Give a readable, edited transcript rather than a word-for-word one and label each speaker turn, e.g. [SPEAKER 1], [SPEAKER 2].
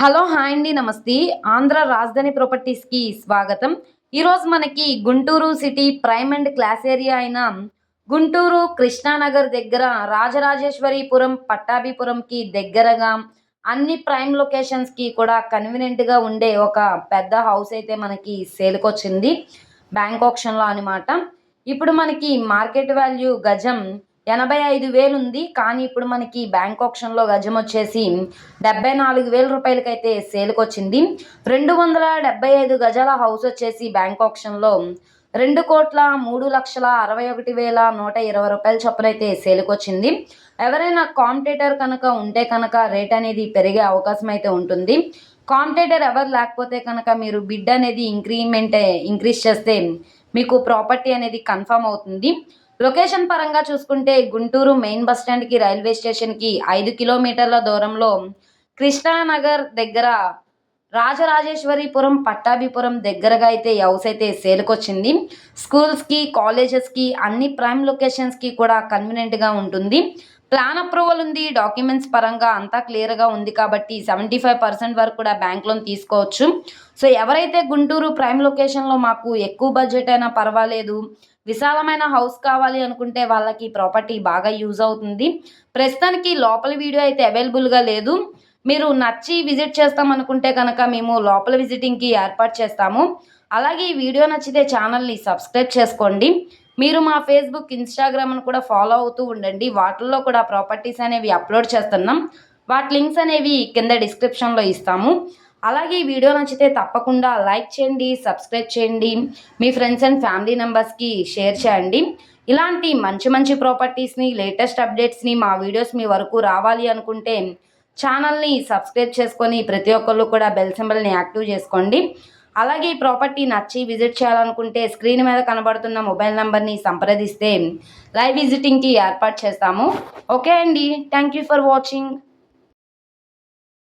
[SPEAKER 1] Hello hi అండి నమస్తే. ఆంధ్ర రాజధాని ప్రాపర్టీస్కి స్వాగతం. ఈరోజు మనకి Guntur city prime and class area అయిన గుంటూరు కృష్ణానగర్ దగ్గర రాజరాజేశ్వరీపురం పట్టాభిపురంకి దగ్గరగా అన్ని ప్రైమ్ లొకేషన్స్కి కూడా కన్వీనియంట్గా ఉండే ఒక పెద్ద హౌస్ అయితే మనకి సేల్కొచ్చింది బ్యాంక్ ఆప్షన్లో అనమాట. ఇప్పుడు మనకి మార్కెట్ వాల్యూ గజం 85,000 ఉంది. కానీ ఇప్పుడు మనకి బ్యాంక్ ఆప్షన్లో గజం వచ్చేసి 74,000 రూపాయలకైతే సేల్కొచ్చింది. 275 గజాల హౌస్ వచ్చేసి బ్యాంక్ ఆప్షన్లో 2,03,61,120 రూపాయల చొప్పున అయితే సేల్కొచ్చింది. ఎవరైనా కాంపిటేటర్ కనుక ఉంటే కనుక రేట్ అనేది పెరిగే అవకాశం అయితే ఉంటుంది. కాంపిటేటర్ ఎవరు లేకపోతే కనుక మీరు బిడ్ అనేది ఇంక్రీజ్ చేస్తే మీకు ప్రాపర్టీ అనేది కన్ఫర్మ్ అవుతుంది. లొకేషన్ పరంగా చూసుకుంటే గుంటూరు మెయిన్ బస్ స్టాండ్కి రైల్వే స్టేషన్కి 5 కిలోమీటర్ల దూరంలో కృష్ణానగర్ దగ్గర రాజరాజేశ్వరీపురం పట్టాభిపురం దగ్గరగా అయితే ఈ హౌస్ అయితే సేల్కొచ్చింది. స్కూల్స్కి కాలేజెస్కి అన్ని ప్రైమ్ లొకేషన్స్కి కూడా కన్వీనియంట్గా ఉంటుంది. ప్లాన్ అప్రూవల్ ఉంది. డాక్యుమెంట్స్ పరంగా అంతా క్లియర్గా ఉంది కాబట్టి 75% వరకు కూడా బ్యాంక్ లోన్ తీసుకోవచ్చు. సో ఎవరైతే గుంటూరు ప్రైమ్ లొకేషన్లో మాకు ఎక్కువ బడ్జెట్ అయినా పర్వాలేదు, విశాలమైన హౌస్ కావాలి అనుకుంటే వాళ్ళకి ప్రాపర్టీ బాగా యూజ్ అవుతుంది. ప్రస్తుతానికి లోపల వీడియో అయితే అవైలబుల్గా లేదు. మీరు నచ్చి విజిట్ చేస్తాం అనుకుంటే కనుక మేము లోపల విజిటింగ్కి ఏర్పాటు చేస్తాము. అలాగే ఈ వీడియో నచ్చితే ఛానల్ని సబ్స్క్రైబ్ చేసుకోండి. మీరు మా ఫేస్బుక్ ఇన్స్టాగ్రామ్ను కూడా ఫాలో అవుతూ ఉండండి. వాటిల్లో కూడా ప్రాపర్టీస్ అనేవి అప్లోడ్ చేస్తున్నాం. వాటి లింక్స్ అనేవి కింద డిస్క్రిప్షన్లో ఇస్తాము. అలాగే ఈ వీడియో నచ్చితే తప్పకుండా లైక్ చేయండి, సబ్స్క్రైబ్ చేయండి, మీ ఫ్రెండ్స్ అండ్ ఫ్యామిలీ మెంబర్స్కి షేర్ చేయండి. ఇలాంటి మంచి మంచి ప్రాపర్టీస్ని, లేటెస్ట్ అప్డేట్స్ని మా వీడియోస్ మీ వరకు రావాలి అనుకుంటే ఛానల్ని సబ్స్క్రైబ్ చేసుకొని ప్రతి ఒక్కళ్ళు కూడా బెల్ సింబల్ని యాక్టివ్ చేసుకోండి. అలాగే ఈ ప్రాపర్టీ నచ్చి విజిట్ చేయాలనుకుంటే స్క్రీన్ మీద కనబడుతున్న మొబైల్ నెంబర్ని సంప్రదిస్తే లైవ్ విజిటింగ్కి ఏర్పాటు చేస్తాము. ఓకే అండి, థ్యాంక్ యూ ఫర్ వాచింగ్.